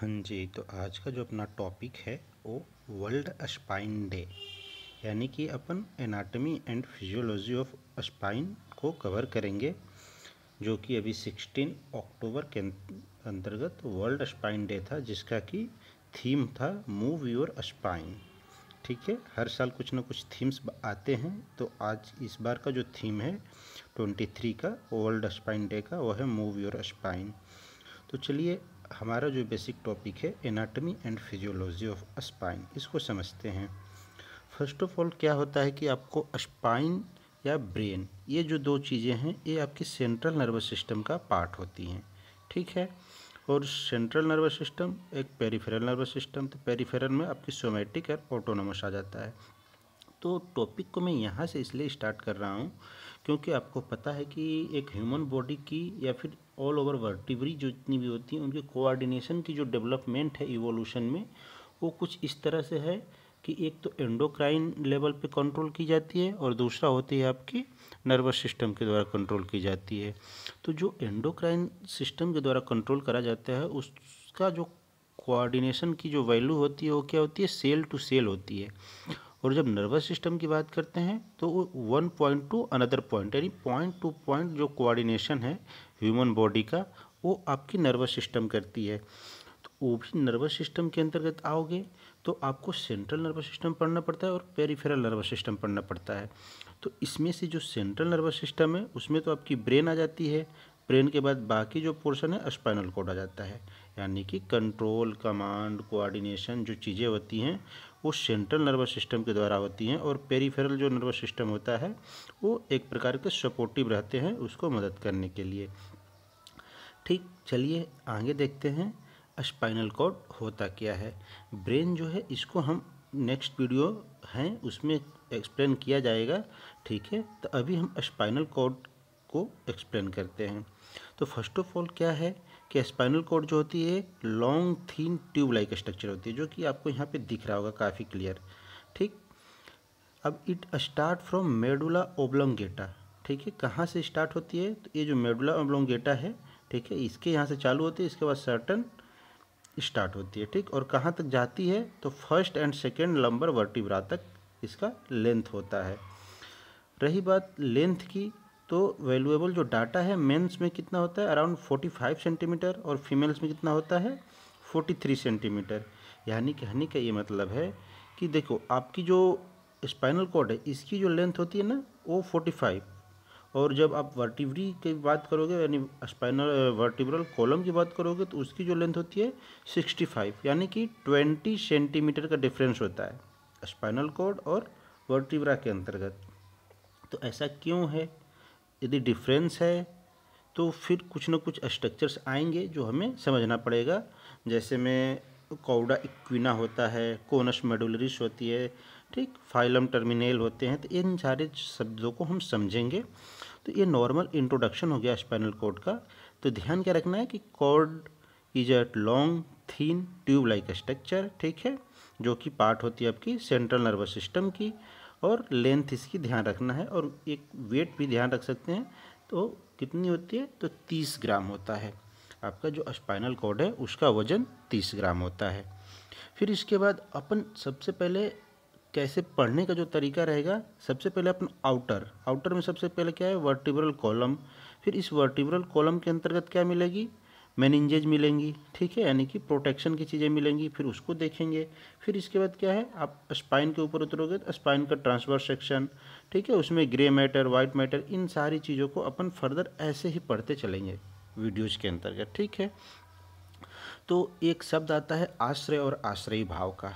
हाँ जी, तो आज का जो अपना टॉपिक है वो वर्ल्ड स्पाइन डे, यानी कि अपन anatomy and physiology of spine को कवर करेंगे, जो कि अभी 16 अक्टूबर के अंतर्गत वर्ल्ड स्पाइन डे था, जिसका कि थीम था मूव योर स्पाइन। ठीक है, हर साल कुछ ना कुछ थीम्स आते हैं, तो आज इस बार का जो थीम है 23 का वर्ल्ड स्पाइन डे का, वो है मूव योर स्पाइन। तो चलिए, हमारा जो बेसिक टॉपिक है anatomy and physiology of spine, इसको समझते हैं। फर्स्ट ऑफ ऑल क्या होता है कि आपको स्पाइन या ब्रेन, ये जो दो चीज़ें हैं ये आपकी सेंट्रल नर्वस सिस्टम का पार्ट होती हैं। ठीक है, और सेंट्रल नर्वस सिस्टम एक पेरिफेरल नर्वस सिस्टम, तो पेरिफेरल में आपकी सोमैटिक और ऑटोनोमस आ जाता है। तो टॉपिक को मैं यहाँ से इसलिए स्टार्ट कर रहा हूँ क्योंकि आपको पता है कि एक ह्यूमन बॉडी की या फिर ऑल ओवर वर्टिब्री जो जितनी भी होती हैं उनके कोऑर्डिनेशन की जो डेवलपमेंट है इवोल्यूशन में, वो कुछ इस तरह से है कि एक तो एंडोक्राइन लेवल पे कंट्रोल की जाती है और दूसरा होती है आपकी नर्वस सिस्टम के द्वारा कंट्रोल की जाती है। तो जो एंडोक्राइन सिस्टम के द्वारा कंट्रोल करा जाता है उसका जो कोऑर्डिनेशन की जो वैल्यू होती है वो क्या होती है, सेल टू सेल होती है। और जब नर्वस सिस्टम की बात करते हैं तो वो one point two another point, यानी पॉइंट टू पॉइंट जो कोऑर्डिनेशन है ह्यूमन बॉडी का, वो आपकी नर्वस सिस्टम करती है। तो वो भी नर्वस सिस्टम के अंतर्गत आओगे तो आपको सेंट्रल नर्वस सिस्टम पढ़ना पड़ता है और पेरिफेरल नर्वस सिस्टम पढ़ना पड़ता है। तो इसमें से जो सेंट्रल नर्वस सिस्टम है उसमें तो आपकी ब्रेन आ जाती है, ब्रेन के बाद बाकी जो पोर्शन है स्पाइनल कॉर्ड आ जाता है, यानी कि कंट्रोल, कमांड, कोऑर्डिनेशन जो चीज़ें होती हैं वो सेंट्रल नर्वस सिस्टम के द्वारा होती हैं। और पेरिफेरल जो नर्वस सिस्टम होता है वो एक प्रकार के सपोर्टिव रहते हैं उसको मदद करने के लिए। ठीक, चलिए आगे देखते हैं स्पाइनल कॉर्ड होता क्या है। ब्रेन जो है इसको हम नेक्स्ट वीडियो हैं उसमें एक्सप्लेन किया जाएगा। ठीक है, तो अभी हम स्पाइनल कॉर्ड को एक्सप्लेन करते हैं। तो फर्स्ट ऑफ ऑल क्या है कि स्पाइनल कॉर्ड जो होती है long thin tube like structure होती है, जो कि आपको यहाँ पे दिख रहा होगा काफ़ी क्लियर। ठीक, अब it start from medulla oblongata. ठीक है, कहाँ से स्टार्ट होती है, तो ये जो मेडुला ओब्लोंगेटा है, ठीक है, इसके यहाँ से चालू होती है, इसके बाद सर्टन स्टार्ट होती है। ठीक, और कहाँ तक जाती है, तो first and second lumbar vertebra तक इसका लेंथ होता है। रही बात लेंथ की, तो वैल्यूएबल जो डाटा है मेंस में कितना होता है, अराउंड 45 सेंटीमीटर, और फीमेल्स में कितना होता है 43 सेंटीमीटर। यानी कहने का ये मतलब है कि देखो आपकी जो स्पाइनल कॉर्ड है इसकी जो लेंथ होती है ना वो 45, और जब आप वर्टिब्री की बात करोगे यानी स्पाइनल वर्टिब्रल कॉलम की बात करोगे तो उसकी जो लेंथ होती है 65, यानी कि 20 सेंटीमीटर का डिफरेंस होता है स्पाइनल कॉर्ड और वर्टिब्रा के अंतर्गत। तो ऐसा क्यों है, यदि डिफरेंस है तो फिर कुछ ना कुछ स्ट्रक्चर्स आएंगे जो हमें समझना पड़ेगा। जैसे में कौड़ा इक्विना होता है, कोनस मेडुलरिस होती है, ठीक, फाइलम टर्मिनेल होते हैं, तो इन सारे शब्दों को हम समझेंगे। तो ये नॉर्मल इंट्रोडक्शन हो गया स्पाइनल कॉर्ड का। तो ध्यान क्या रखना है कि cord is a long thin tube like structure, ठीक है, जो कि पार्ट होती है आपकी सेंट्रल नर्वस सिस्टम की, और लेंथ इसकी ध्यान रखना है, और एक वेट भी ध्यान रख सकते हैं। तो कितनी होती है, तो 30 ग्राम होता है आपका जो स्पाइनल कॉर्ड है, उसका वजन 30 ग्राम होता है। फिर इसके बाद अपन सबसे पहले कैसे पढ़ने का जो तरीका रहेगा, सबसे पहले अपन आउटर में सबसे पहले क्या है, वर्टिब्रल कॉलम। फिर इस वर्टिब्रल कॉलम के अंतर्गत क्या मिलेगी, मेनिंजेज मिलेंगी, ठीक है, यानी कि प्रोटेक्शन की चीज़ें मिलेंगी, फिर उसको देखेंगे। फिर इसके बाद क्या है, आप स्पाइन के ऊपर उतरोगे तो स्पाइन का ट्रांसवर्स सेक्शन, ठीक है, उसमें ग्रे मैटर, वाइट मैटर, इन सारी चीज़ों को अपन फर्दर ऐसे ही पढ़ते चलेंगे वीडियोज़ के अंतर्गत। ठीक है, तो एक शब्द आता है आश्रय और आश्रयी भाव का।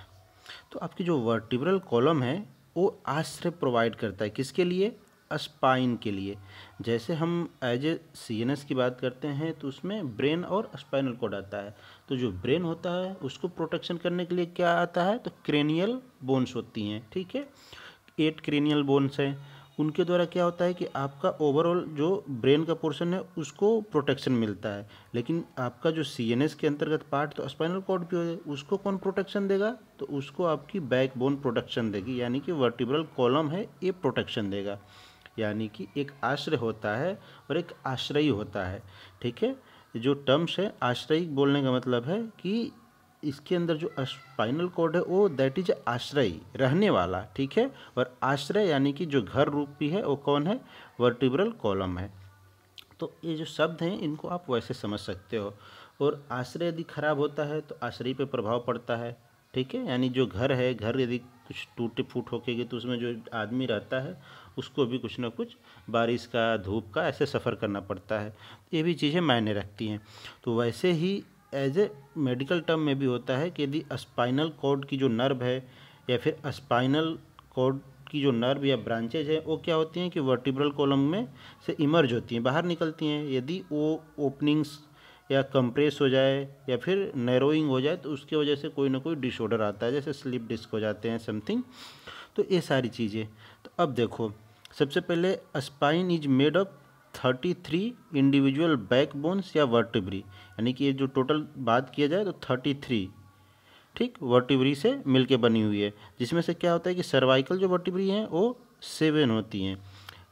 तो आपकी जो वर्टिब्रल कॉलम है वो आश्रय प्रोवाइड करता है किसके लिए, स्पाइन के लिए। जैसे हम एज ए सीएनएस की बात करते हैं तो उसमें ब्रेन और स्पाइनल कॉर्ड आता है। तो जो ब्रेन होता है उसको प्रोटेक्शन करने के लिए क्या आता है, तो क्रेनियल बोन्स होती हैं, ठीक है, 8 क्रेनियल बोन्स हैं। उनके द्वारा क्या होता है कि आपका ओवरऑल जो ब्रेन का पोर्शन है उसको प्रोटेक्शन मिलता है। लेकिन आपका जो सीएनएस के अंतर्गत पार्ट तो स्पाइनल कॉर्ड भी है, उसको कौन प्रोटेक्शन देगा, तो उसको आपकी बैक बोन प्रोटेक्शन देगी, यानी कि वर्टिब्रल कॉलम है ये प्रोटेक्शन देगा। यानी कि एक आश्रय होता है और एक आश्रयी होता है, ठीक है। जो टर्म्स है आश्रयी बोलने का मतलब है कि इसके अंदर जो स्पाइनल कॉर्ड है वो दैट इज आश्रय, रहने वाला, ठीक है। और आश्रय यानी कि जो घर रूपी है वो कौन है, वर्टिब्रल कॉलम है। तो ये जो शब्द हैं इनको आप वैसे समझ सकते हो। और आश्रय यदि खराब होता है तो आश्रय पे प्रभाव पड़ता है, ठीक है। यानी जो घर है, घर यदि कुछ टूटे फूट होके गई तो उसमें जो आदमी रहता है उसको भी कुछ ना कुछ बारिश का, धूप का ऐसे सफ़र करना पड़ता है। ये भी चीज़ें मायने रखती हैं। तो वैसे ही एज ए मेडिकल टर्म में भी होता है कि यदि स्पाइनल कॉर्ड की जो नर्व है या फिर स्पाइनल कॉर्ड की जो नर्व या ब्रांचेज है वो क्या होती हैं कि वर्टिब्रल कॉलम में से इमर्ज होती हैं, बाहर निकलती हैं। यदि वो ओपनिंग्स या कंप्रेस हो जाए या फिर नैरोइंग हो जाए तो उसकी वजह से कोई ना कोई डिसऑर्डर आता है, जैसे स्लिप डिस्क हो जाते हैं समथिंग। तो ये सारी चीज़ें। तो अब देखो, सबसे पहले spine is made of 33 individual back bones या वर्टिब्री, यानी कि ये जो टोटल बात किया जाए तो 33, ठीक, वर्टिब्री से मिलके बनी हुई है। जिसमें से क्या होता है कि सर्वाइकल जो वर्टिब्री हैं वो 7 होती हैं।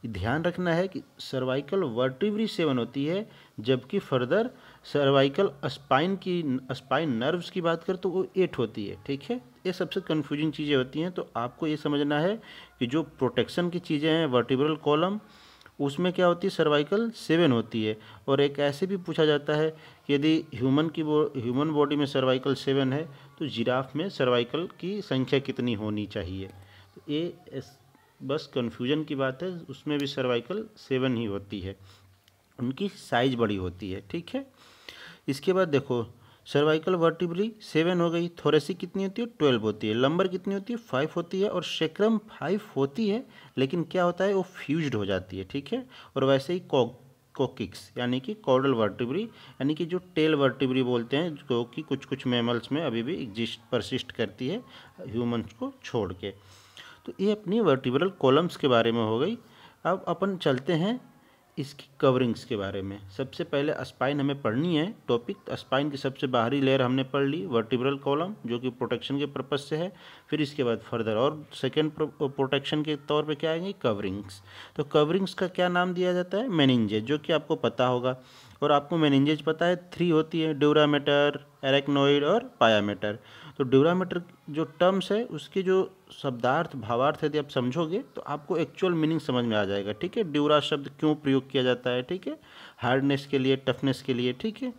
ध्यान रखना है कि सर्वाइकल वर्टिब्री 7 होती है, जबकि फर्दर सर्वाइकल स्पाइन नर्व्स की बात करें तो वो 8 होती है, ठीक है। ये सबसे कन्फ्यूजिंग चीज़ें होती हैं। तो आपको ये समझना है कि जो प्रोटेक्शन की चीज़ें हैं वर्टिब्रल कॉलम, उसमें क्या होती है, सर्वाइकल 7 होती है। और एक ऐसे भी पूछा जाता है कि यदि ह्यूमन बॉडी में सर्वाइकल 7 है तो जिराफ में सर्वाइकल की संख्या कितनी होनी चाहिए। तो ये बस कन्फ्यूजन की बात है, उसमें भी सर्वाइकल 7 ही होती है, उनकी साइज बड़ी होती है, ठीक है। इसके बाद देखो, सर्वाइकल वर्टिब्री 7 हो गई, थोरेसिक कितनी होती है, 12 होती है, लंबर कितनी होती है, 5 होती है, और सेक्रम 5 होती है, लेकिन क्या होता है वो फ्यूज्ड हो जाती है, ठीक है। और वैसे ही कोकिक्स यानी कि कॉर्डल वर्टिब्री, यानी कि जो टेल वर्टिब्री बोलते हैं, जो कि कुछ कुछ मैमल्स में अभी भी परसिस्ट करती है ह्यूमंस को छोड़ के। तो ये अपनी वर्टिब्रल कॉलम्स के बारे में हो गई। अब अपन चलते हैं इसकी कवरिंग्स के बारे में। सबसे पहले स्पाइन हमें पढ़नी है टॉपिक। स्पाइन की सबसे बाहरी लेयर हमने पढ़ ली, वर्टिब्रल कॉलम, जो कि प्रोटेक्शन के पर्पज से है। फिर इसके बाद फर्दर और सेकेंड प्रोटेक्शन के तौर पे क्या आएंगे, कवरिंग्स। तो कवरिंग्स का क्या नाम दिया जाता है, मेनिंजेज, जो कि आपको पता होगा। और आपको मेनिंजेज पता है 3 होती है, ड्यूरामेटर, एरेक्नोइड और पायामेटर। तो ड्यूरामेटर जो टर्म्स है उसके जो शब्दार्थ भावार्थ यदि आप समझोगे तो आपको एक्चुअल मीनिंग समझ में आ जाएगा, ठीक है। ड्यूरा शब्द क्यों प्रयोग किया जाता है, ठीक है, हार्डनेस के लिए, टफनेस के लिए, ठीक है।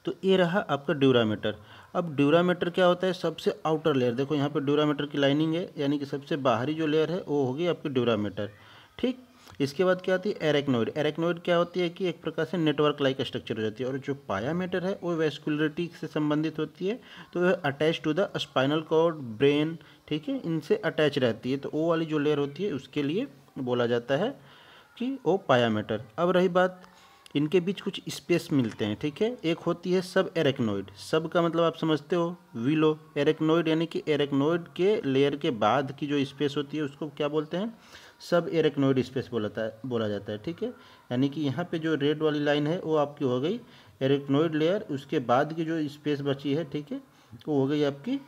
तो ये रहा आपका ड्यूरामीटर। अब ड्यूरामीटर क्या होता है, सबसे आउटर लेयर, देखो यहाँ पे ड्यूरामीटर की लाइनिंग है, यानी कि सबसे बाहरी जो लेयर है वो होगी आपकी ड्यूरामीटर, ठीक। इसके बाद क्या आती है, एरेक्नोइड। एरेक्नोइड क्या होती है कि एक प्रकार से नेटवर्क लाइक स्ट्रक्चर हो जाती है। और जो पायामीटर है वो वेस्कुलरिटी से संबंधित होती है, तो वह attach to the spinal cord, brain, ठीक है, इनसे अटैच रहती है। तो वो वाली जो लेयर होती है उसके लिए बोला जाता है कि वो पायामीटर। अब रही बात, इनके बीच कुछ स्पेस मिलते हैं, ठीक है। एक होती है सब एरेक्नोइड, सब का मतलब आप समझते हो, विलो एरेक्नोइड, यानी कि एरेक्नोइड के लेयर के बाद की जो स्पेस होती है उसको क्या बोलते हैं, सब एरेक्नोइड स्पेस बोला जाता है, ठीक है। यानी कि यहाँ पे जो रेड वाली लाइन है वो आपकी हो गई एरेक्नोइड लेयर, उसके बाद की जो स्पेस बची है, ठीक है, वो हो गई आपकी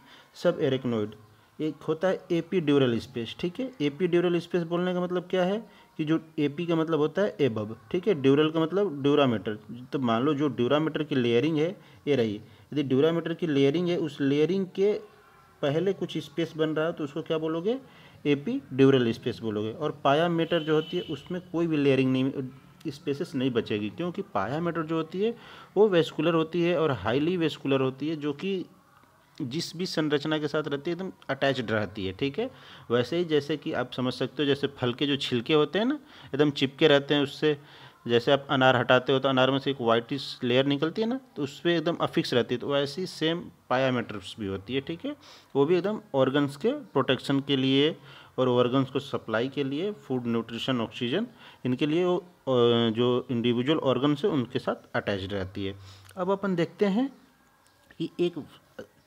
सब एरेक्नोइड। एक होता है एपीड्यूरल स्पेस, ठीक है। एपीड्यूरल स्पेस बोलने का मतलब क्या है कि जो एपी का मतलब होता है एबब, ठीक है, ड्यूरल का मतलब ड्यूरामीटर। तो मान लो जो ड्यूरामीटर की लेयरिंग है ये रही, यदि ड्यूरामीटर की लेयरिंग है, उस लेयरिंग के पहले कुछ स्पेस बन रहा है तो उसको क्या बोलोगे, एपी ड्यूरल स्पेस बोलोगे। और पायामीटर जो होती है उसमें कोई भी लेयरिंग नहीं, स्पेसेस नहीं बचेगी, क्योंकि पायामीटर जो होती है वो वेस्कुलर होती है और हाईली वेस्कुलर होती है, जो कि जिस भी संरचना के साथ रहती है एकदम अटैच्ड रहती है, ठीक है। वैसे ही जैसे कि आप समझ सकते हो, जैसे फल के जो छिलके होते हैं ना, एकदम चिपके रहते हैं उससे, जैसे आप अनार हटाते हो तो अनार में से एक वाइटिश लेयर निकलती है ना, तो उस पर एकदम अफिक्स रहती है। तो वैसे ही सेम पायामीटर्स भी होती है, ठीक है। वो भी एकदम ऑर्गन्स के प्रोटेक्शन के लिए और ऑर्गन्स को सप्लाई के लिए, फूड, न्यूट्रिशन, ऑक्सीजन, इनके लिए वो जो इंडिविजुअल ऑर्गन्स है उनके साथ अटैच्ड रहती है। अब अपन देखते हैं कि एक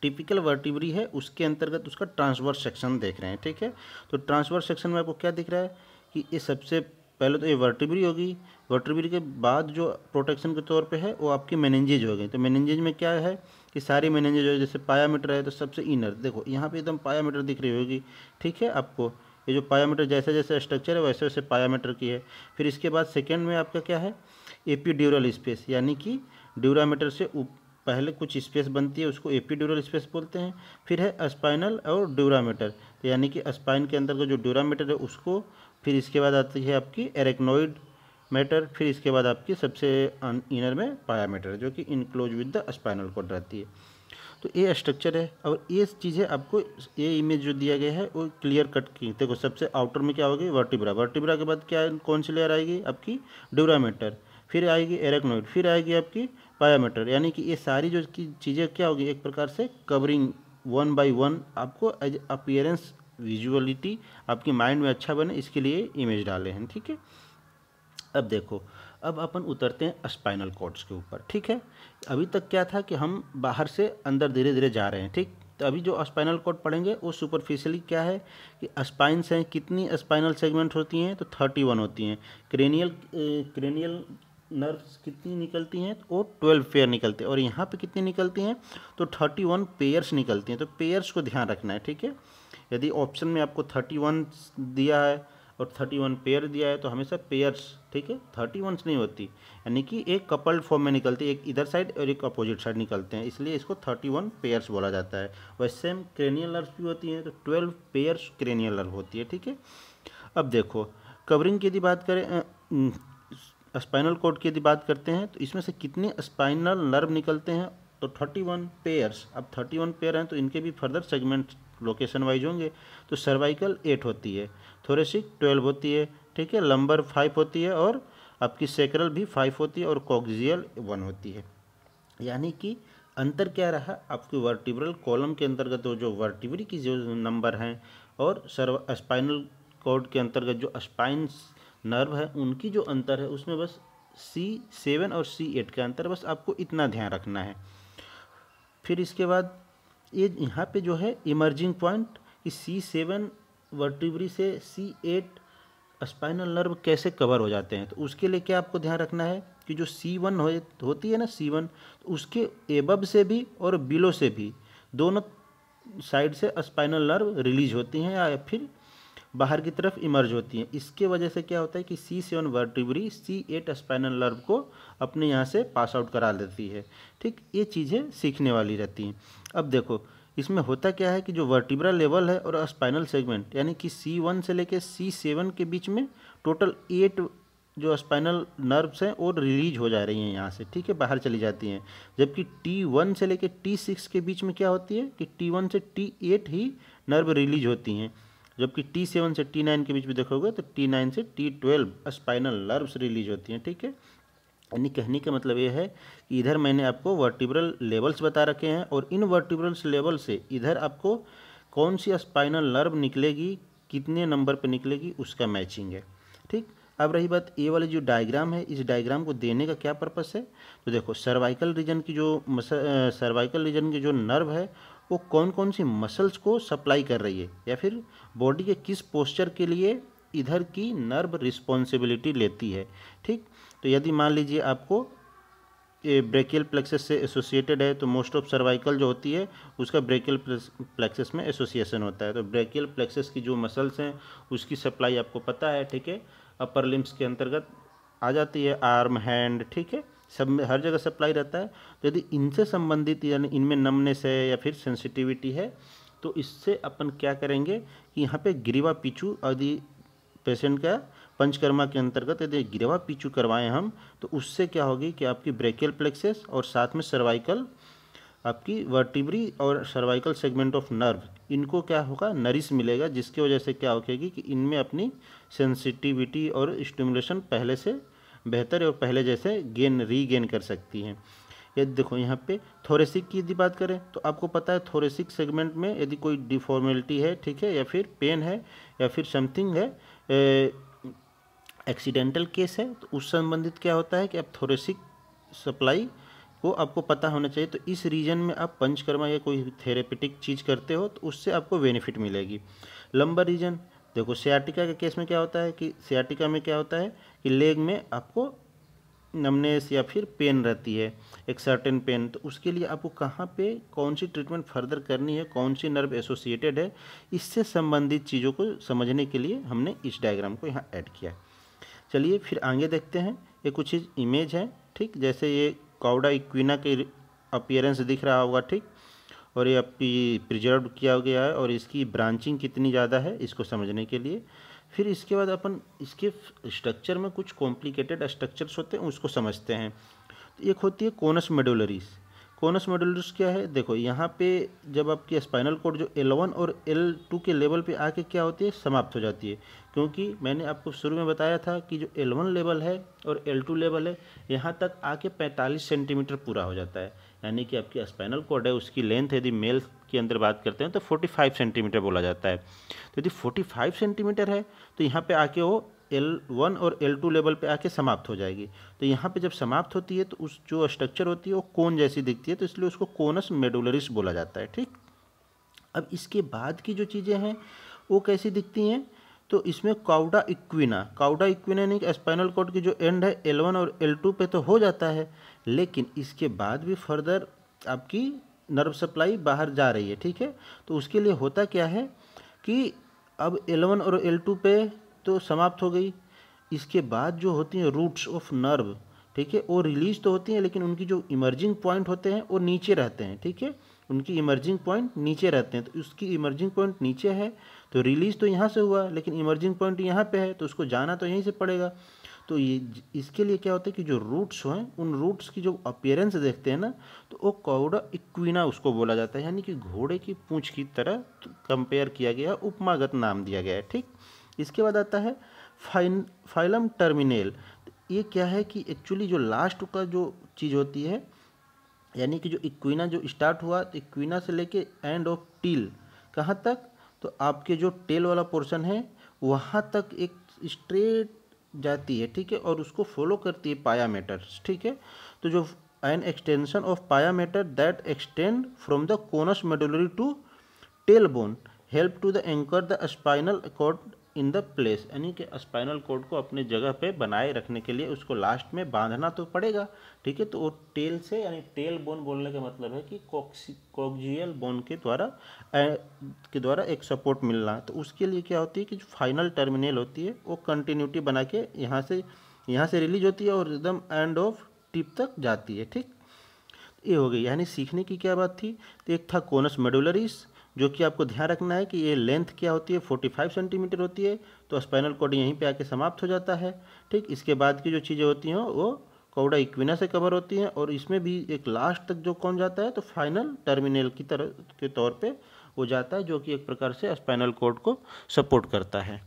टिपिकल वर्टिब्री है, उसके अंतर्गत उसका ट्रांसवर्स सेक्शन देख रहे हैं, ठीक है। तो ट्रांसवर्स सेक्शन में आपको क्या दिख रहा है कि ये सबसे पहले तो ये वर्टिब्री होगी, वर्टिब्री के बाद जो प्रोटेक्शन के तौर पे है वो आपकी मेनिंजेज हो गई। तो मेनिंजेज में क्या है कि सारी मेनिंजेज हो, जैसे पायामीटर है तो सबसे इनर, देखो यहाँ पे एकदम पायामीटर दिख रही होगी, ठीक है आपको। ये जो पायामीटर जैसे जैसे स्ट्रक्चर है वैसे वैसे पायामीटर की है। फिर इसके बाद सेकेंड में आपका क्या है, एपीड्यूरल स्पेस, यानी कि ड्यूरामीटर से पहले कुछ स्पेस बनती है, उसको एपिड्यूरल स्पेस बोलते हैं। फिर है स्पाइनल और ड्यूरामीटर, तो यानी कि स्पाइन के अंदर का जो ड्यूरामीटर है उसको, फिर इसके बाद आती है आपकी एरेक्नोइड मैटर, फिर इसके बाद आपकी सबसे इनर में पायामीटर, जो कि enclose with the spinal cord रहती है। तो ये स्ट्रक्चर है और ये चीज़ें आपको, ये इमेज जो दिया गया है वो क्लियर कट की। देखो सबसे आउटर में क्या होगी, वर्टिब्रा, वर्टिब्रा के बाद क्या, कौन सी लेयर आएगी आपकी, ड्यूरामीटर, फिर आएगी एरेक्नोइड, फिर आएगी आपकी पायामीटर। यानी कि ये सारी जो चीज़ें क्या होगी, एक प्रकार से कवरिंग वन बाय वन, आपको एज अपीयरेंस विजुअलिटी आपकी माइंड में अच्छा बने, इसके लिए इमेज डाले हैं। ठीक है, अब देखो, अब अपन उतरते हैं स्पाइनल कॉर्ड्स के ऊपर। ठीक है, अभी तक क्या था कि हम बाहर से अंदर धीरे धीरे जा रहे हैं। ठीक, तो अभी जो स्पाइनल कॉर्ड पढ़ेंगे वो सुपरफिशियली क्या है कि स्पाइन्स हैं, कितनी स्पाइनल सेगमेंट होती हैं, तो 31 होती हैं। क्रेनियल नर्व्स कितनी निकलती हैं, वो 12 पेयर निकलते हैं। और यहाँ पे कितनी निकलती हैं, तो 31 पेयर्स निकलती हैं। तो पेयर्स को ध्यान रखना है। ठीक है, यदि ऑप्शन में आपको 31 दिया है और 31 पेयर दिया है तो हमेशा पेयर्स, ठीक है, 31 नहीं होती, यानी कि एक कपल्ड फॉर्म में निकलती है, एक इधर साइड और एक अपोजिट साइड निकलते हैं, इसलिए इसको 31 पेयर्स बोला जाता है। वैसे सेम क्रेनियल नर्व्स भी होती हैं, तो 12 पेयर्स क्रेनियल नर्व होती है। ठीक है, अब देखो कवरिंग की यदि बात करें, स्पाइनल कॉर्ड की यदि बात करते हैं, तो इसमें से कितने स्पाइनल नर्व निकलते हैं, तो 31 पेयर्स। अब 31 पेयर हैं तो इनके भी फर्दर सेगमेंट लोकेशन वाइज होंगे। तो सर्वाइकल 8 होती है, थोरेसिक 12 होती है, ठीक है, लंबर 5 होती है, और आपकी सेक्रल भी 5 होती है, और कॉक्सियल 1 होती है। यानी कि अंतर क्या रहा, आपके वर्टिब्रल कॉलम के अंतर्गत जो वर्टिब्री की जो नंबर हैं, और स्पाइनल कॉर्ड के अंतर्गत जो स्पाइन्स नर्व है उनकी जो अंतर है, उसमें बस C7 और C8 का अंतर, बस आपको इतना ध्यान रखना है। फिर इसके बाद ये यहाँ पे जो है इमर्जिंग पॉइंट कि C7 वर्टिब्री से C8 स्पाइनल नर्व कैसे कवर हो जाते हैं, तो उसके लिए क्या आपको ध्यान रखना है कि जो C1 होती है ना, C1, तो उसके एबब से भी और बिलो से भी, दोनों साइड से स्पाइनल नर्व रिलीज होती हैं या फिर बाहर की तरफ इमर्ज होती हैं। इसके वजह से क्या होता है कि C7 vertebrae C8 spinal nerve को अपने यहाँ से पास आउट करा देती है। ठीक, ये चीज़ें सीखने वाली रहती हैं। अब देखो इसमें होता क्या है कि जो वर्टिब्रा लेवल है और स्पाइनल सेगमेंट, यानी कि C1 से लेकर C7 के बीच में टोटल 8 जो स्पाइनल नर्व्स हैं वो रिलीज हो जा रही हैं यहाँ से, ठीक है, बाहर चली जाती हैं। जबकि T1 से लेकर T6 के बीच में क्या होती है कि T1 से T8 ही नर्व रिलीज होती हैं, जबकि T7 से T9 के बीच में देखोगे तो T9 से T12 स्पाइनल नर्व्स रिलीज होती हैं। ठीक है, यानी कहने का मतलब ये है कि इधर मैंने आपको वर्टिब्रल लेवल्स बता रखे हैं, और इन वर्टिब्रल्स लेवल से इधर आपको कौन सी स्पाइनल नर्व निकलेगी, कितने नंबर पर निकलेगी, उसका मैचिंग है। ठीक, अब रही बात ये वाली जो डायग्राम है, इस डायग्राम को देने का क्या पर्पस है, तो देखो सर्वाइकल रीजन की जो नर्व है वो कौन कौन सी मसल्स को सप्लाई कर रही है, या फिर बॉडी के किस पोस्चर के लिए इधर की नर्व रिस्पॉन्सिबिलिटी लेती है। ठीक, तो यदि मान लीजिए आपको ब्रेकियल प्लेक्सस से एसोसिएटेड है, तो मोस्ट ऑफ सर्वाइकल जो होती है उसका ब्रेकियल प्लेक्सस में एसोसिएशन होता है। तो ब्रेकियल प्लेक्सस की जो मसल्स हैं उसकी सप्लाई आपको पता है, ठीक है, अपर लिम्स के अंतर्गत आ जाती है, आर्म, हैंड, ठीक है, सब में हर जगह सप्लाई रहता है। तो यदि इनसे संबंधित यानी इनमें नमनेस है या फिर सेंसिटिविटी है, तो इससे अपन क्या करेंगे कि यहाँ पे ग्रीवा पीछू यदि पेशेंट का पंचकर्मा के अंतर्गत यदि ग्रीवा पीछू करवाएं हम, तो उससे क्या होगी कि आपकी ब्रेकियल प्लेक्सस और साथ में सर्वाइकल, आपकी वर्टिब्री और सर्वाइकल सेगमेंट ऑफ नर्व, इनको क्या होगा, नरिश मिलेगा, जिसकी वजह से क्या होगी कि इनमें अपनी सेंसिटिविटी और स्टिमुलेशन पहले से बेहतर और पहले जैसे रीगेन कर सकती हैं। यदि देखो यहाँ पे थोरेसिक की यदि बात करें, तो आपको पता है थोरेसिक सेगमेंट में यदि कोई डिफॉर्मेलिटी है, ठीक है, या फिर पेन है या फिर समथिंग है, एक्सीडेंटल केस है, तो उस संबंधित क्या होता है कि आप थोरेसिक सप्लाई को आपको पता होना चाहिए। तो इस रीजन में आप पंचकर्मा या कोई थेरेपेटिक चीज़ करते हो तो उससे आपको बेनिफिट मिलेगी। लंबर रीजन, देखो सियाटिका के केस में क्या होता है कि सियाटिका में क्या होता है कि लेग में आपको नमनेस या फिर पेन रहती है, एक सर्टेन पेन, तो उसके लिए आपको कहाँ पे कौन सी ट्रीटमेंट फर्दर करनी है, कौन सी नर्व एसोसिएटेड है, इससे संबंधित चीज़ों को समझने के लिए हमने इस डायग्राम को यहाँ ऐड किया। चलिए फिर आगे देखते हैं, ये कुछ इमेज है, ठीक, जैसे ये कॉडा इक्विना के अपीयरेंस दिख रहा होगा, ठीक। और ये आपकी प्रिजर्व किया गया है और इसकी ब्रांचिंग कितनी ज़्यादा है इसको समझने के लिए। फिर इसके बाद अपन इसके स्ट्रक्चर में कुछ कॉम्प्लिकेटेड स्ट्रक्चर्स होते हैं उसको समझते हैं। तो एक होती है कोनस मेडुलरीज। कोनस मेडुलरीज क्या है, देखो यहाँ पे जब आपकी स्पाइनल कॉर्ड जो L1 और L2 के लेवल पे आके क्या होती है, समाप्त हो जाती है। क्योंकि मैंने आपको शुरू में बताया था कि जो L1 लेवल है और L2 लेवल है यहाँ तक आके 45 सेंटीमीटर पूरा हो जाता है। यानी कि आपकी स्पाइनल कॉर्ड है उसकी लेंथ यदि मेल के अंदर बात करते हैं तो 45 सेंटीमीटर बोला जाता है। तो यदि 45 सेंटीमीटर है तो यहाँ पे आके वो L1 और L2 लेवल पे आके समाप्त हो जाएगी। तो यहाँ पे जब समाप्त होती है तो उस जो स्ट्रक्चर होती है वो कोन जैसी दिखती है, तो इसलिए उसको कोनस मेडुलरिस बोला जाता है, ठीक। अब इसके बाद की जो चीज़ें हैं वो कैसी दिखती हैं, तो इसमें काउडा इक्विना यानी कि स्पाइनल कॉर्ड की जो एंड है L1 और L2 पे तो हो जाता है, लेकिन इसके बाद भी फर्दर आपकी नर्व सप्लाई बाहर जा रही है, ठीक है। तो उसके लिए होता क्या है कि अब L1 और L2 पे तो समाप्त हो गई, इसके बाद जो होती हैं रूट्स ऑफ नर्व, ठीक है, वो रिलीज तो होती हैं लेकिन उनकी जो इमर्जिंग पॉइंट होते हैं वो नीचे रहते हैं, ठीक है। उनकी इमर्जिंग पॉइंट नीचे रहते हैं, तो उसकी इमर्जिंग पॉइंट नीचे है तो रिलीज तो यहाँ से हुआ लेकिन इमर्जिंग पॉइंट यहाँ पे है तो उसको जाना तो यहीं से पड़ेगा। तो ये इसके लिए क्या होता है कि जो रूट्स हैं उन रूट्स की जो अपीयरेंस देखते हैं ना तो वो काउडा इक्विना उसको बोला जाता है, यानी कि घोड़े की पूंछ की तरह कंपेयर किया गया, उपमागत नाम दिया गया है, ठीक। इसके बाद आता है फाइलम टर्मिनेल। ये क्या है कि एक्चुअली जो लास्ट का जो चीज़ होती है, यानी कि जो इक्विना जो स्टार्ट हुआ तो इक्विना से लेके एंड ऑफ टील कहाँ तक, तो आपके जो टेल वाला पोर्शन है वहाँ तक एक स्ट्रेट जाती है, ठीक है, और उसको फॉलो करती है पायामेटर्स, ठीक है। तो जो an extension of pia mater that extend from the conus medullary to tail bone help to the anchor the spinal cord in the place, यानी कि स्पाइनल कॉर्ड को अपने जगह पे बनाए रखने के लिए उसको लास्ट में बांधना तो पड़ेगा, ठीक है। तो वो टेल से, यानी टेल बोन बोलने का मतलब है कि कॉक्सियल बोन के द्वारा एक सपोर्ट मिलना। तो उसके लिए क्या होती है कि जो फाइनल टर्मिनल होती है वो कंटिन्यूटी बना के यहाँ से रिलीज होती है और एकदम एंड ऑफ टिप तक जाती है, ठीक। ये हो गई, यानी सीखने की क्या बात थी, तो एक था कोनस मेडुलरिस जो कि आपको ध्यान रखना है कि ये लेंथ क्या होती है 45 सेंटीमीटर होती है, तो स्पाइनल कॉर्ड यहीं पे आके समाप्त हो जाता है, ठीक। इसके बाद की जो चीज़ें होती हैं वो काउडा इक्विना से कवर होती हैं और इसमें भी एक लास्ट तक जो कौन जाता है तो फाइनल टर्मिनल की तरह के तौर पे वो जाता है, जो कि एक प्रकार से स्पाइनल कॉर्ड को सपोर्ट करता है।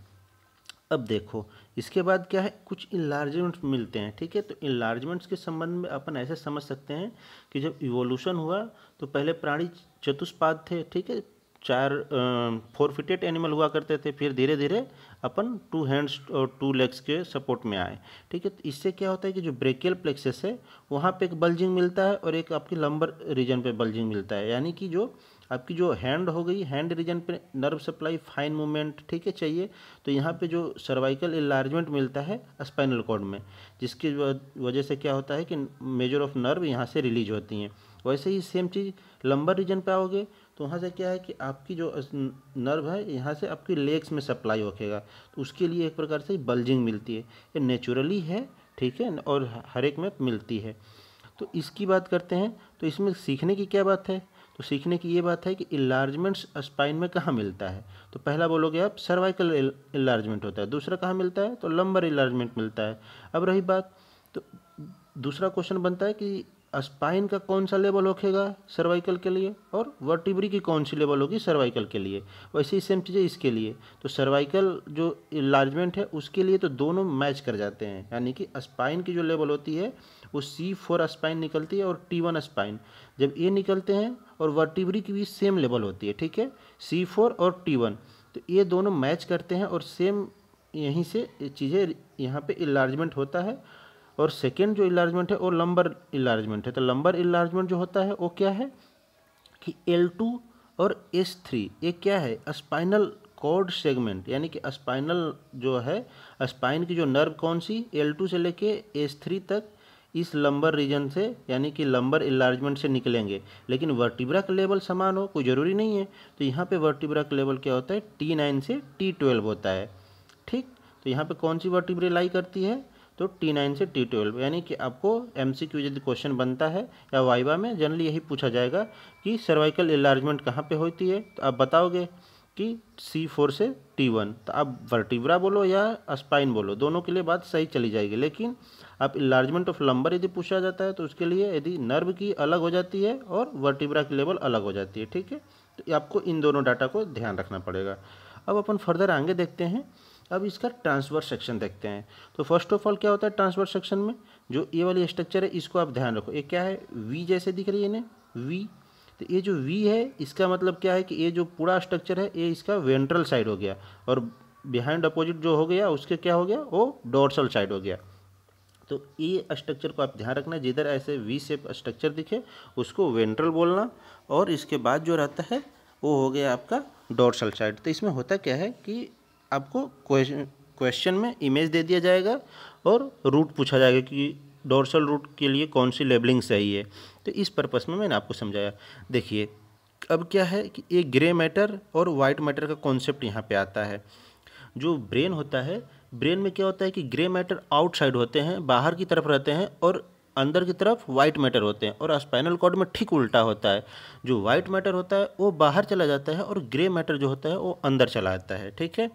अब देखो इसके बाद क्या है, कुछ इन्लार्जमेंट्स मिलते हैं, ठीक है। तो इन्लार्जमेंट्स के संबंध में अपन ऐसे समझ सकते हैं कि जब इवोल्यूशन हुआ तो पहले प्राणी चतुष्पाद थे, ठीक है, 4 फीटेड एनिमल हुआ करते थे, फिर धीरे धीरे अपन 2 हैंड्स और 2 लेग्स के सपोर्ट में आए, ठीक है। तो इससे क्या होता है कि जो ब्रेकियल प्लेक्सस है वहाँ पे एक बल्जिंग मिलता है और एक आपकी लंबर रीजन पे बल्जिंग मिलता है, यानी कि जो आपकी जो हैंड हो गई, हैंड रीजन पे नर्व सप्लाई फाइन मूवमेंट, ठीक है, चाहिए। तो यहाँ पे जो सर्वाइकल इन्लार्जमेंट मिलता है स्पाइनल कॉर्ड में, जिसकी वजह से क्या होता है कि मेजर ऑफ नर्व यहाँ से रिलीज होती हैं। वैसे ही सेम चीज़ लंबर रीजन पे आओगे तो वहाँ से क्या है कि आपकी जो नर्व है यहाँ से आपकी लेग्स में सप्लाई होकेगा, तो उसके लिए एक प्रकार से बल्जिंग मिलती है, ये नेचुरली है, ठीक है, और हर एक में मिलती है। तो इसकी बात करते हैं, तो इसमें सीखने की क्या बात है, तो सीखने की ये बात है कि इन्लार्जमेंट्स स्पाइन में कहाँ मिलता है, तो पहला बोलोगे आप सर्वाइकल इन्लार्जमेंट होता है, दूसरा कहाँ मिलता है तो लंबर इन्लार्जमेंट मिलता है। अब रही बात, तो दूसरा क्वेश्चन बनता है कि स्पाइन का कौन सा लेवल होखेगा सर्वाइकल के लिए और वर्टिब्री की कौन सी लेवल होगी सर्वाइकल के लिए। वैसे ही सेम चीज़ें इसके लिए, तो सर्वाइकल जो इन्लार्जमेंट है उसके लिए तो दोनों मैच कर जाते हैं, यानी कि स्पाइन की जो लेवल होती है वो C4 स्पाइन निकलती है और T1 स्पाइन जब ये निकलते हैं, और वर्टिब्री की भी सेम लेवल होती है, ठीक है, C4 और T1, तो ये दोनों मैच करते हैं और सेम यहीं से चीज़ें यहाँ पे इन्लार्जमेंट होता है। और सेकेंड जो इन्लार्जमेंट है वो लंबर इन्लार्जमेंट है। तो लंबर इन्लार्जमेंट जो होता है वो क्या है कि L2 और S3 ये क्या है स्पाइनल कॉर्ड सेगमेंट, यानी कि स्पाइनल जो है स्पाइन की जो नर्व कौन सी L2 से लेके S3 तक इस लंबर रीजन से, यानी कि लंबर इन्लार्जमेंट से निकलेंगे, लेकिन वर्टिब्रा का लेवल समान हो कोई ज़रूरी नहीं है। तो यहाँ पे वर्टिब्रा का लेवल क्या होता है T9 से T12 होता है, ठीक। तो यहाँ पे कौन सी वर्टिब्रा लाई करती है तो T9 से T12, यानी कि आपको MCQ यदि क्वेश्चन बनता है या वाइवा में जनरली यही पूछा जाएगा कि सर्वाइकल इलार्जमेंट कहाँ पे होती है, तो आप बताओगे कि C4 से T1, तो आप वर्टिब्रा बोलो या स्पाइन बोलो, दोनों के लिए बात सही चली जाएगी। लेकिन आप इलार्जमेंट ऑफ लंबर यदि पूछा जाता है तो उसके लिए यदि नर्व की अलग हो जाती है और वर्टिब्रा की लेवल अलग हो जाती है, ठीक है। तो आपको इन दोनों डाटा को ध्यान रखना पड़ेगा। अब अपन फर्दर आगे देखते हैं। अब इसका ट्रांसवर्स सेक्शन देखते हैं। तो फर्स्ट ऑफ ऑल क्या होता है ट्रांसवर्स सेक्शन में, जो ये वाली स्ट्रक्चर है इसको आप ध्यान रखो, ये क्या है, वी जैसे दिख रही है ना, वी। तो ये जो वी है इसका मतलब क्या है कि ये जो पूरा स्ट्रक्चर है ये इसका वेंट्रल साइड हो गया, और बिहाइंड अपोजिट जो हो गया उसके क्या हो गया, वो डोर्सल साइड हो गया। तो ये स्ट्रक्चर को आप ध्यान रखना, जिधर ऐसे वी शेप स्ट्रक्चर दिखे उसको वेंट्रल बोलना, और इसके बाद जो रहता है वो हो गया आपका डोर्सल साइड। तो इसमें होता क्या है कि आपको क्वेश्चन में इमेज दे दिया जाएगा और रूट पूछा जाएगा कि डोर्सल रूट के लिए कौन सी लेबलिंग सही है। तो इस पर्पस में मैंने आपको समझाया। देखिए अब क्या है कि एक ग्रे मैटर और वाइट मैटर का कॉन्सेप्ट यहाँ पे आता है। जो ब्रेन होता है, ब्रेन में क्या होता है कि ग्रे मैटर आउटसाइड होते हैं, बाहर की तरफ रहते हैं, और अंदर की तरफ वाइट मैटर होते हैं। और स्पाइनल कॉर्ड में ठीक उल्टा होता है, जो वाइट मैटर होता है वो बाहर चला जाता है और ग्रे मैटर जो होता है वो अंदर चला जाता है, ठीक है।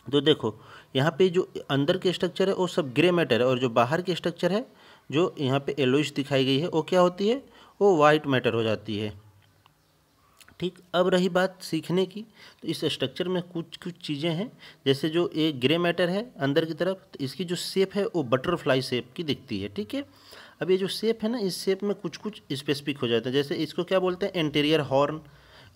तो देखो यहाँ पे जो अंदर के स्ट्रक्चर है वो सब ग्रे मैटर है, और जो बाहर की स्ट्रक्चर है जो यहाँ पे येलोइश दिखाई गई है वो क्या होती है, वो वाइट मैटर हो जाती है, ठीक। अब रही बात सीखने की, तो इस स्ट्रक्चर में कुछ कुछ चीज़ें हैं, जैसे जो एक ग्रे मैटर है अंदर की तरफ, तो इसकी जो शेप है वो बटरफ्लाई शेप की दिखती है, ठीक है। अब ये जो शेप है ना, इस शेप में कुछ कुछ स्पेसिफिक हो जाता है, जैसे इसको क्या बोलते हैं, एंटीरियर हॉर्न,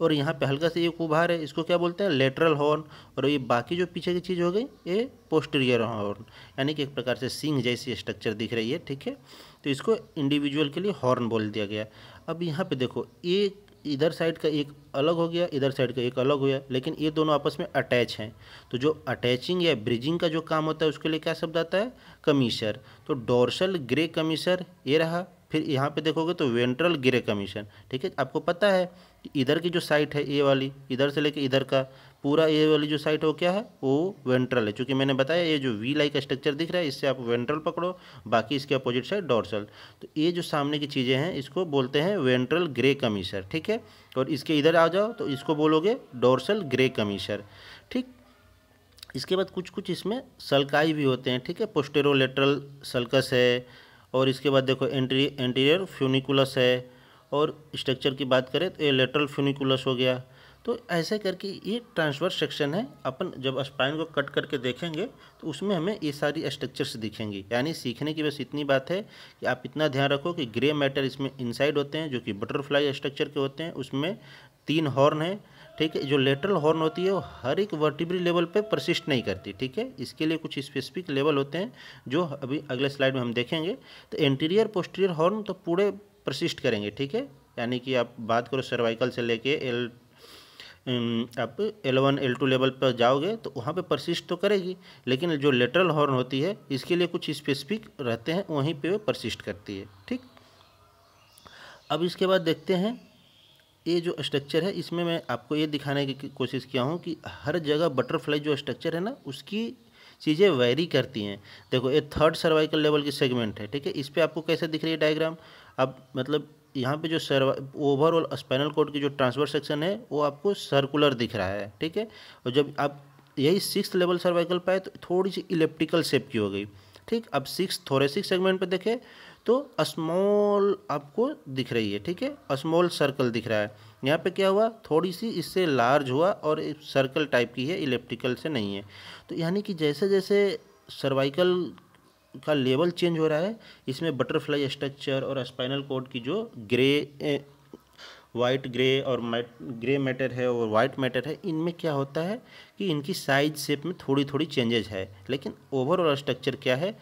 और यहाँ पे हल्का से एक उभार है, इसको क्या बोलते हैं, लेटरल हॉर्न, और ये बाकी जो पीछे की चीज़ हो गई ये पोस्टीरियर हॉर्न, यानी कि एक प्रकार से सींग जैसी स्ट्रक्चर दिख रही है, ठीक है। तो इसको इंडिविजुअल के लिए हॉर्न बोल दिया गया। अब यहाँ पे देखो एक इधर साइड का एक अलग हो गया, इधर साइड का एक अलग हो गया, लेकिन ये दोनों आपस में अटैच हैं। तो जो अटैचिंग या ब्रिजिंग का जो काम होता है उसके लिए क्या शब्द आता है, कमीशर। तो डोर्सल ग्रे कमीशर ये रहा। फिर यहाँ पे देखोगे तो वेंट्रल ग्रे कमीशन, ठीक है। आपको पता है कि इधर की जो साइट है ये वाली, इधर से लेके इधर का पूरा ये वाली जो साइट है वो क्या है, वो वेंट्रल है। चूँकि मैंने बताया ये जो वी लाइक स्ट्रक्चर दिख रहा है इससे आप वेंट्रल पकड़ो, बाकी इसके अपोजिट साइड डोर्सल। तो ये जो सामने की चीज़ें हैं इसको बोलते हैं वेंट्रल ग्रे कमीशर, ठीक है। और इसके इधर आ जाओ तो इसको बोलोगे डोर्सल ग्रे कमीशर, ठीक। इसके बाद कुछ कुछ इसमें सल्काई भी होते हैं, ठीक है। पोस्टेरोलेटरल सल्कस है, और इसके बाद देखो एंटीरियर फ्यूनिकुलस है, और स्ट्रक्चर की बात करें तो ये लेटरल फ्यूनिकुलस हो गया। तो ऐसे करके ये ट्रांसवर्स सेक्शन है। अपन जब स्पाइन को कट करके देखेंगे तो उसमें हमें ये सारी स्ट्रक्चर्स दिखेंगी। यानी सीखने की बस इतनी बात है कि आप इतना ध्यान रखो कि ग्रे मैटर इसमें इनसाइड होते हैं, जो कि बटरफ्लाई स्ट्रक्चर के होते हैं, उसमें 3 हॉर्न है, ठीक है। जो लेटरल हॉर्न होती है वो हर एक वर्टिब्री लेवल पे परसिस्ट नहीं करती, ठीक है। इसके लिए कुछ स्पेसिफिक लेवल होते हैं जो अभी अगले स्लाइड में हम देखेंगे। तो एंटीरियर पोस्टीरियर हॉर्न तो पूरे परसिस्ट करेंगे, ठीक है। यानी कि आप बात करो सर्वाइकल से लेके आप L1 L2 लेवल पर जाओगे तो वहाँ पे परसिस्ट तो करेगी, लेकिन जो लेटरल हॉर्न होती है इसके लिए कुछ स्पेसिफिक रहते हैं, वहीं पे वो परसिस्ट करती है, ठीक। अब इसके बाद देखते हैं ये जो स्ट्रक्चर है, इसमें मैं आपको ये दिखाने की कोशिश किया हूँ कि हर जगह बटरफ्लाई जो स्ट्रक्चर है ना उसकी चीज़ें वेरी करती हैं। देखो ये 3rd सर्वाइकल लेवल की सेगमेंट है, ठीक है। इस पर आपको कैसे दिख रही है डायग्राम, अब मतलब यहाँ पे जो ओवरऑल स्पाइनल कॉर्ड की जो ट्रांसवर्स सेक्शन है वो आपको सर्कुलर दिख रहा है, ठीक है। और जब आप यही 6th लेवल सर्वाइकल पाए तो थोड़ी सी इलेप्टिकल शेप की हो गई, ठीक। अब 6th थोरेसिक सेगमेंट पे देखें तो स्मॉल आपको दिख रही है, ठीक है, स्मॉल सर्कल दिख रहा है। यहाँ पे क्या हुआ, थोड़ी सी इससे लार्ज हुआ और सर्कल टाइप की है, इलेप्टिकल से नहीं है। तो यानी कि जैसे जैसे सर्वाइकल का लेवल चेंज हो रहा है, इसमें बटरफ्लाई स्ट्रक्चर और स्पाइनल कॉर्ड की जो वाइट ग्रे और ग्रे मैटर है और वाइट मैटर है, इनमें क्या होता है कि इनकी साइज शेप में थोड़ी थोड़ी चेंजेज है, लेकिन ओवरऑल स्ट्रक्चर क्या है,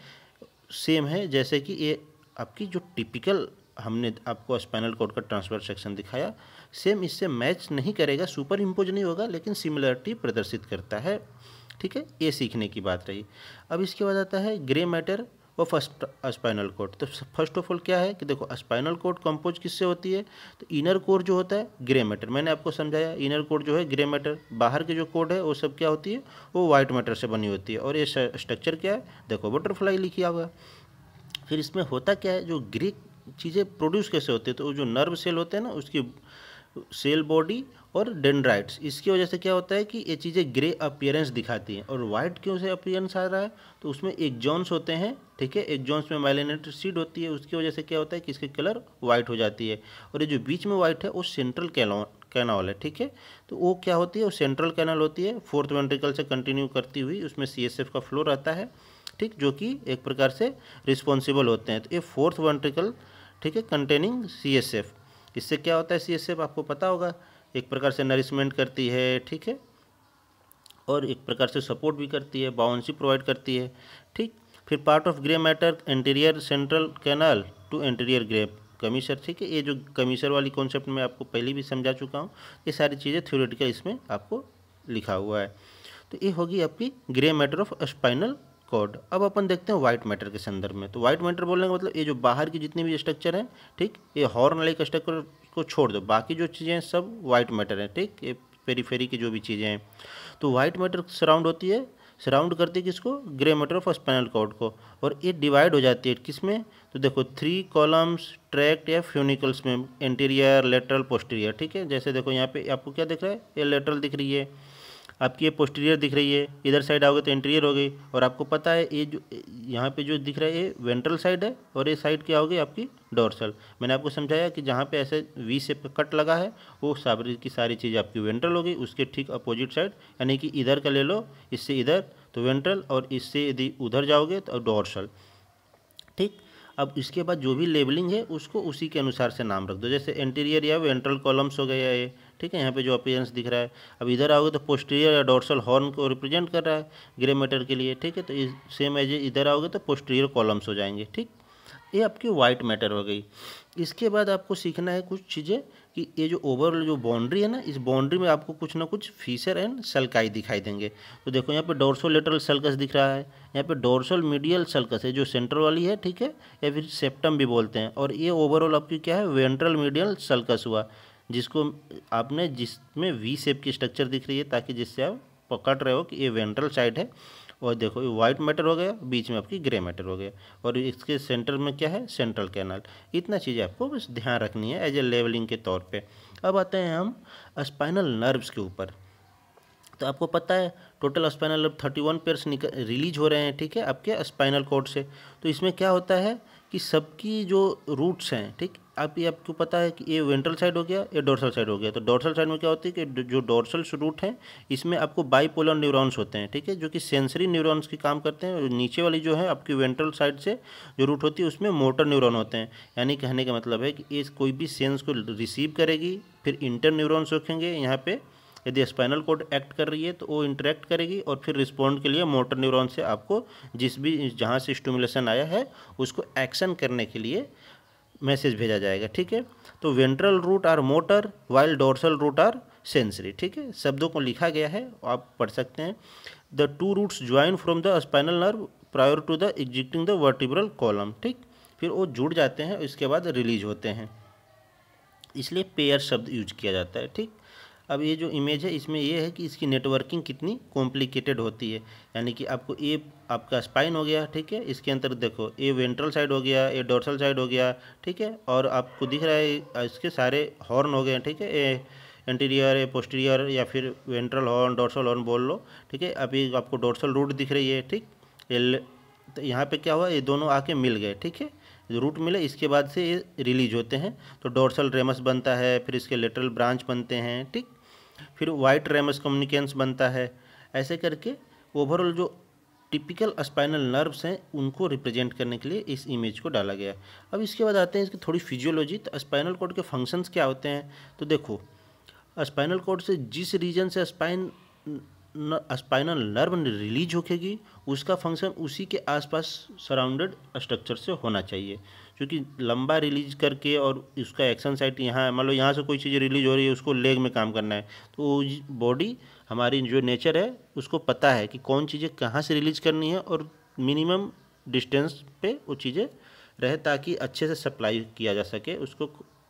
सेम है। जैसे कि ये आपकी जो टिपिकल हमने आपको स्पाइनल कॉर्ड का ट्रांसफर सेक्शन दिखाया, सेम इससे मैच नहीं करेगा, सुपर इम्पोज नहीं होगा, लेकिन सिमिलरिटी प्रदर्शित करता है, ठीक है। ये सीखने की बात रही। अब इसके बाद आता है grey matter of spinal cord. तो फर्स्ट ऑफ ऑल क्या है कि देखो स्पाइनल कॉर्ड कंपोज किससे होती है, तो इनर कोर जो होता है ग्रे मैटर, मैंने आपको समझाया इनर कोर जो है ग्रे मैटर, बाहर के जो कोड है वो सब क्या होती है, वो वाइट मैटर से बनी होती है। और ये स्ट्रक्चर क्या है, देखो बटरफ्लाई लिखा हुआ है। फिर इसमें होता क्या है, जो ग्रे चीज़ें प्रोड्यूस कैसे होती है, तो जो नर्व सेल होते हैं ना उसकी सेल बॉडी और डेंड्राइट्स, इसकी वजह से क्या होता है कि ये चीज़ें ग्रे अपीयरेंस दिखाती हैं। और वाइट क्यों से अपीयरेंस आ रहा है, तो उसमें एक्सॉन्स होते हैं, ठीक है, एक्सॉन्स में माइलिनेटेड सीड होती है, उसकी वजह से क्या होता है कि इसकी कलर वाइट हो जाती है। और ये जो बीच में वाइट है वो सेंट्रल कैनाल है, ठीक है, तो वो क्या होती है, वो सेंट्रल कैनाल होती है, फोर्थ वेंट्रिकल से कंटिन्यू करती हुई, उसमें CSF का फ्लो रहता है, ठीक, जो कि एक प्रकार से रिस्पॉन्सिबल होते हैं। तो ये फोर्थ वेंट्रिकल, ठीक है, कंटेनिंग CSF, इससे क्या होता है, CSF आपको पता होगा एक प्रकार से नरिशमेंट करती है, ठीक है, और एक प्रकार से सपोर्ट भी करती है, बाउंसी प्रोवाइड करती है, ठीक। फिर part of grey matter anterior central canal to anterior grey commissure, ठीक है, ये जो कमीशर वाली कॉन्सेप्ट में आपको पहले भी समझा चुका हूँ, ये सारी चीज़ें थ्योरेटिकल इसमें आपको लिखा हुआ है। तो ये होगी आपकी grey matter of spinal cord. अब अपन देखते हैं व्हाइट मैटर के संदर्भ में। तो व्हाइट मैटर बोलने का मतलब ये जो बाहर की जितनी भी स्ट्रक्चर हैं, ठीक, ये हॉर्न लाइक स्ट्रक्चर को छोड़ दो, बाकी जो चीज़ें हैं सब व्हाइट मैटर हैं, ठीक, ये पेरीफेरी की जो भी चीज़ें हैं। तो व्हाइट मैटर सराउंड होती है, सराउंड करती है किसको, grey matter of spinal cord को। और ये डिवाइड हो जाती है किस में, तो देखो 3 कॉलम्स ट्रैक्ट या फ्यूनिकल्स में, एंटीरियर लेटरल पोस्टीरियर, ठीक है। जैसे देखो यहाँ पे आपको क्या दिख रहा है, ये लेटरल दिख रही है आपकी, ये पोस्टीरियर दिख रही है, इधर साइड आओगे तो इंटीरियर हो गई। और आपको पता है ये जो यहाँ पे जो दिख रहा है ये वेंट्रल साइड है, और ये साइड क्या होगी आपकी डोर्सल। मैंने आपको समझाया कि जहाँ पे ऐसे V शेप का कट लगा है वो सारी की सारी चीज़ आपकी वेंट्रल होगी, उसके ठीक अपोजिट साइड, यानी कि इधर का ले लो, इससे इधर तो वेंट्रल, और इससे यदि उधर जाओगे तो डोर्सल, ठीक। अब इसके बाद जो भी लेबलिंग है उसको उसी के अनुसार से नाम रख दो, जैसे एंटीरियर या वेंट्रल कॉलम्स हो गया ये, ठीक है, यहाँ पे जो अपीयरेंस दिख रहा है। अब इधर आओगे तो पोस्टीरियर या डोर्सल हॉर्न को रिप्रेजेंट कर रहा है ग्रे मैटर के लिए, ठीक है, तो सेम एज इधर आओगे तो पोस्टीरियर कॉलम्स हो जाएंगे, ठीक। ये आपकी वाइट मैटर हो गई। इसके बाद आपको सीखना है कुछ चीज़ें कि ये जो ओवरऑल जो बाउंड्री है ना, इस बाउंड्री में आपको कुछ ना कुछ फीचर एंड सल्काई दिखाई देंगे। तो देखो यहाँ पे डोर्सोलेटरल सल्कस दिख रहा है, यहाँ पे डोर्सल मीडियल सल्कस है जो सेंट्रल वाली है, ठीक है, या फिर सेप्टम भी बोलते हैं। और ये ओवरऑल आपकी क्या है, वेंट्रल मीडियल सल्कस हुआ, जिसको आपने जिसमें V शेप की स्ट्रक्चर दिख रही है, ताकि जिससे आप पकड़ रहे हो कि ये वेंट्रल साइड है। और देखो ये वाइट मैटर हो गया, बीच में आपकी ग्रे मैटर हो गया, और इसके सेंटर में क्या है, सेंट्रल कैनाल। इतना चीज़ें आपको बस ध्यान रखनी है एज ए लेवलिंग के तौर पे। अब आते हैं हम स्पाइनल नर्व्स के ऊपर। तो आपको पता है total spinal nerve 31 pairs release हो रहे हैं, ठीक है, आपके स्पाइनल कॉर्ड से। तो इसमें क्या होता है कि सबकी जो रूट्स हैं, ठीक, आपको पता है कि ये वेंट्रल साइड हो गया, ये डोर्सल साइड हो गया। तो डोर्सल साइड में क्या होती है कि जो डोर्सल रूट है इसमें आपको बाइपोलर न्यूरॉन्स होते हैं, ठीक है, जो कि सेंसरी न्यूरॉन्स की काम करते हैं। और नीचे वाली जो है आपकी वेंट्रल साइड से जो रूट होती है उसमें मोटर न्यूरॉन होते हैं। यानी कहने का मतलब है कि ये कोई भी सेंस को रिसीव करेगी, फिर इंटर न्यूरॉन्स रखेंगे यहाँ पे, यदि स्पाइनल कॉर्ड एक्ट कर रही है तो वो इंटरेक्ट करेगी, और फिर रिस्पॉन्ड के लिए मोटर न्यूरॉन से आपको जिस भी जहाँ से स्टिमुलेशन आया है उसको एक्शन करने के लिए मैसेज भेजा जाएगा, ठीक है। तो ventral root are motor while dorsal root are sensory, ठीक है, शब्दों को लिखा गया है, आप पढ़ सकते हैं। The 2 roots join from the spinal nerve prior to the exiting the vertebral column, ठीक, फिर वो जुड़ जाते हैं, इसके बाद रिलीज होते हैं, इसलिए पेयर शब्द यूज किया जाता है, ठीक। अब ये जो इमेज है इसमें ये है कि इसकी नेटवर्किंग कितनी कॉम्प्लिकेटेड होती है। यानी कि आपको ये आपका स्पाइन हो गया, ठीक है, इसके अंदर देखो ये वेंट्रल साइड हो गया, ये डोर्सल साइड हो गया, ठीक है, और आपको दिख रहा है इसके सारे हॉर्न हो गए, ठीक है, ये एंटीरियर, ये पोस्टीरियर, या फिर वेंट्रल हॉर्न, डोर्सल हॉर्न बोल लो, ठीक है। अभी आपको डोर्सल रूट दिख रही है, ठीक, ये तो यहाँ पे क्या हुआ, ये दोनों आके मिल गए, ठीक है, रूट मिले, इसके बाद से ये रिलीज होते हैं। तो डोर्सल रेमस बनता है, फिर इसके लेटरल ब्रांच बनते हैं, ठीक, फिर वाइट रेमस कम्युनिकेंस बनता है। ऐसे करके ओवरऑल जो टिपिकल स्पाइनल नर्व्स हैं उनको रिप्रेजेंट करने के लिए इस इमेज को डाला गया। अब इसके बाद आते हैं इसकी थोड़ी फिजियोलॉजी। तो स्पाइनल कॉर्ड के फंक्शंस क्या होते हैं, तो देखो स्पाइनल कॉर्ड से जिस रीजन से स्पाइनल नर्व रिलीज होगी उसका फंक्शन उसी के आसपास सराउंडेड स्ट्रक्चर से होना चाहिए, क्योंकि लंबा रिलीज करके और उसका एक्शन साइट यहाँ है, मान लो यहाँ से कोई चीज़ रिलीज हो रही है उसको लेग में काम करना है, तो बॉडी हमारी जो नेचर है उसको पता है कि कौन चीज़ें कहाँ से रिलीज करनी है और मिनिमम डिस्टेंस पे वो चीज़ें रहे ताकि अच्छे से सप्लाई किया जा सके उसको,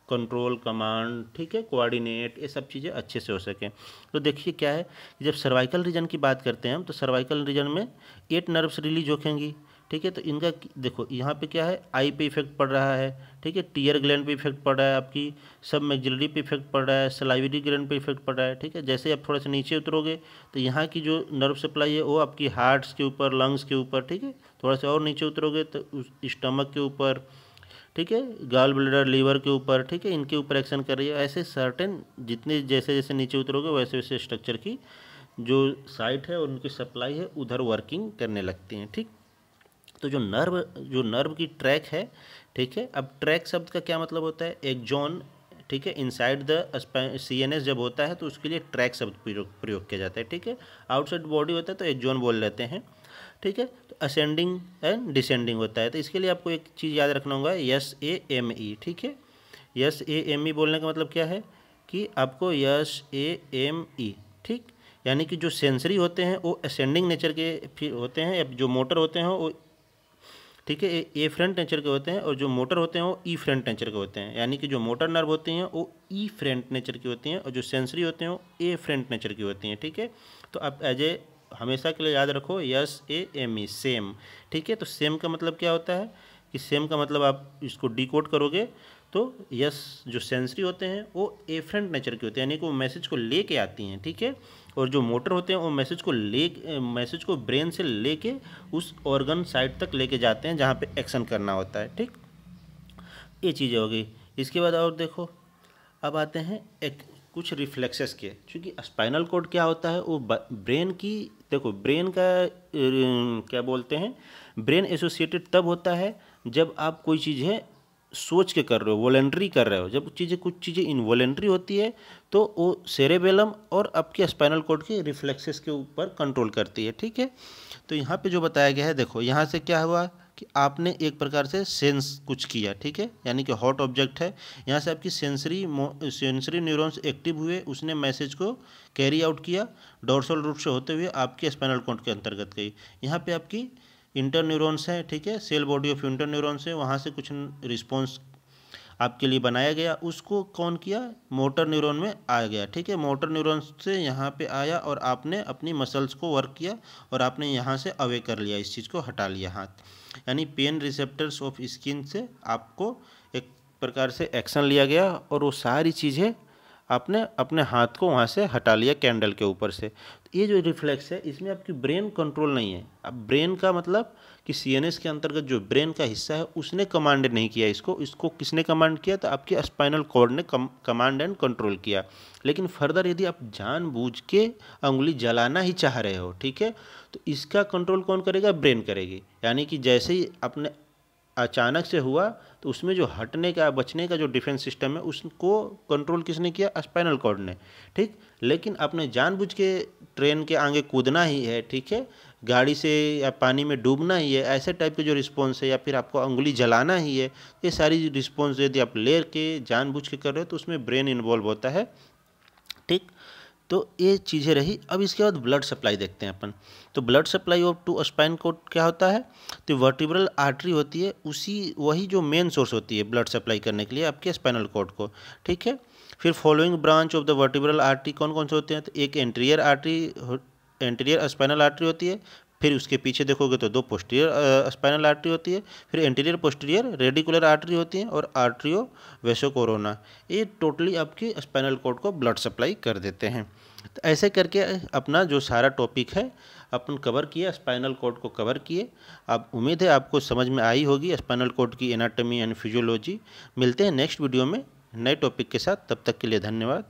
कंट्रोल कमांड, ठीक है, कोऑर्डिनेट, ये सब चीज़ें अच्छे से हो सकें। तो देखिए क्या है, जब सर्वाइकल रीजन की बात करते हैं हम, तो सर्वाइकल रीजन में 8 नर्व्स रिलीज होंगी, ठीक है। तो इनका देखो यहाँ पे क्या है, आई पे इफेक्ट पड़ रहा है, ठीक है, टीयर ग्लैंड पे इफेक्ट पड़ रहा है, आपकी सब मैक्सिलरी पे इफेक्ट पड़ रहा है, सलाइवरी ग्लैंड पे इफेक्ट पड़ रहा है, ठीक है। जैसे आप थोड़ा सा नीचे उतरोगे तो यहाँ की जो नर्व सप्लाई है वो आपकी हार्ट्स के ऊपर, लंग्स के ऊपर, ठीक है। थोड़ा सा और नीचे उतरोगे तो उस स्टमक के ऊपर, ठीक है, गॉल ब्लैडर, लीवर के ऊपर, ठीक है, इनके ऊपर एक्शन कर रही है। ऐसे सर्टेन जितने जैसे जैसे नीचे उतरोगे वैसे वैसे स्ट्रक्चर की जो साइट है उनकी सप्लाई है उधर वर्किंग करने लगती हैं, ठीक। तो जो नर्व की ट्रैक है, ठीक है। अब ट्रैक शब्द का क्या मतलब होता है, एक जोन, ठीक है, इनसाइड द CNS जब होता है तो उसके लिए ट्रैक शब्द प्रयोग किया जाता है, ठीक है। आउटसाइड बॉडी होता है तो एक जोन बोल लेते हैं, ठीक है। तो असेंडिंग एंड डिसेंडिंग होता है, तो इसके लिए आपको एक चीज़ याद रखना होगा, SAME, ठीक है। SAME बोलने का मतलब क्या है कि आपको SAME, ठीक, यानी कि जो सेंसरी होते हैं वो असेंडिंग नेचर के फिर होते हैं, जो मोटर होते हैं वो, ठीक है, ए फ्रंट नेचर के होते हैं, और जो मोटर होते हैं वो ई फ्रंट नेचर के होते हैं। यानी कि जो मोटर नर्व होती हैं वो ई फ्रंट नेचर की होती हैं और जो सेंसरी होते हैं वो ए फ्रंट नेचर की होती हैं, ठीक है। तो आप हमेशा के लिए याद रखो SAME, सेम, ठीक है। तो सेम का मतलब क्या होता है कि सेम का मतलब आप इसको डिकोड करोगे तो जो सेंसरी होते हैं वो एफरेंट नेचर के होते हैं, यानी कि वो मैसेज को लेके आती हैं, ठीक है। और जो मोटर होते हैं वो मैसेज को ब्रेन से लेके उस ऑर्गन साइट तक लेके जाते हैं जहाँ पे एक्शन करना होता है, ठीक। ये चीज़ें हो गई। इसके बाद और देखो, अब आते हैं कुछ रिफ्लेक्सेस के, क्योंकि स्पाइनल कॉर्ड क्या होता है वो ब्रेन की, देखो ब्रेन का क्या बोलते हैं, ब्रेन एसोसिएटेड तब होता है जब आप कोई चीज़ है सोच के कर रहे हो, वॉलेंट्री कर रहे हो। जब कुछ चीज़ें इनवॉलेंट्री होती है तो वो सेरेबेलम और आपके स्पाइनल कॉर्ड के रिफ्लेक्सेस के ऊपर कंट्रोल करती है, ठीक है। तो यहाँ पे जो बताया गया है, देखो यहाँ से क्या हुआ कि आपने एक प्रकार से सेंस कुछ किया, ठीक है, यानी कि हॉट ऑब्जेक्ट है, यहाँ से आपकी सेंसरी न्यूरॉन्स एक्टिव हुए, उसने मैसेज को कैरी आउट किया, डोर्सल रूट से होते हुए आपके स्पाइनल कॉर्ड के अंतर्गत गई। यहाँ पे आपकी इंटर न्यूरॉन्स हैं, ठीक है, cell body of inter neurons है, वहाँ से कुछ रिस्पॉन्स आपके लिए बनाया गया, उसको कौन किया, मोटर न्यूरॉन में आ गया, ठीक है। मोटर न्यूरॉन से यहाँ पे आया और आपने अपनी मसल्स को वर्क किया और आपने यहाँ से अवे कर लिया, इस चीज़ को हटा लिया हाथ, यानी पेन रिसेप्टर्स ऑफ स्किन से आपको एक प्रकार से एक्शन लिया गया और वो सारी चीज़ें आपने अपने हाथ को वहाँ से हटा लिया कैंडल के ऊपर से। तो ये जो रिफ्लेक्स है इसमें आपकी ब्रेन कंट्रोल नहीं है। अब ब्रेन का मतलब कि CNS के अंतर्गत जो ब्रेन का हिस्सा है उसने कमांड नहीं किया इसको किसने कमांड किया, तो आपके स्पाइनल कॉर्ड ने कमांड एंड कंट्रोल किया। लेकिन फर्दर यदि आप जानबूझ के उंगली जलाना ही चाह रहे हो, ठीक है, तो इसका कंट्रोल कौन करेगा, ब्रेन करेगी। यानी कि जैसे ही अपने अचानक से हुआ तो उसमें जो हटने का बचने का जो डिफेंस सिस्टम है उसको कंट्रोल किसने किया, स्पाइनल कॉर्ड ने, ठीक। लेकिन आपने जानबूझ के ट्रेन के आगे कूदना ही है, ठीक है, गाड़ी से या पानी में डूबना ही है, ऐसे टाइप के जो रिस्पॉन्स है, या फिर आपको उंगली जलाना ही है, ये सारी रिस्पॉन्स यदि आप ले के जानबूझ के कर रहे हो तो उसमें ब्रेन इन्वॉल्व होता है, ठीक। तो ये चीज़ें रही। अब इसके बाद ब्लड सप्लाई देखते हैं अपन। तो blood supply of to spine cord क्या होता है, तो वर्टिब्रल आर्टरी होती है, वही जो मेन सोर्स होती है ब्लड सप्लाई करने के लिए आपके स्पाइनल कॉर्ड को, ठीक है। फिर following branch of the vertebral artery कौन कौन से होते हैं, तो एक एंटीरियर स्पाइनल आर्टरी होती है, फिर उसके पीछे देखोगे तो 2 पोस्टीरियर स्पाइनल आर्टरी होती है, फिर एंटीरियर पोस्टीरियर रेडिकुलर आर्टरी होती है और आर्टरियो वेसोकोरोना। ये टोटली आपकी स्पाइनल कॉर्ड को ब्लड सप्लाई कर देते हैं। तो ऐसे करके अपना जो सारा टॉपिक है अपन कवर किए, स्पाइनल कॉर्ड को कवर किए। अब उम्मीद है आपको समझ में आई होगी स्पाइनल कॉर्ड की एनाटॉमी एंड फिजियोलॉजी। मिलते हैं नेक्स्ट वीडियो में नए टॉपिक के साथ, तब तक के लिए धन्यवाद।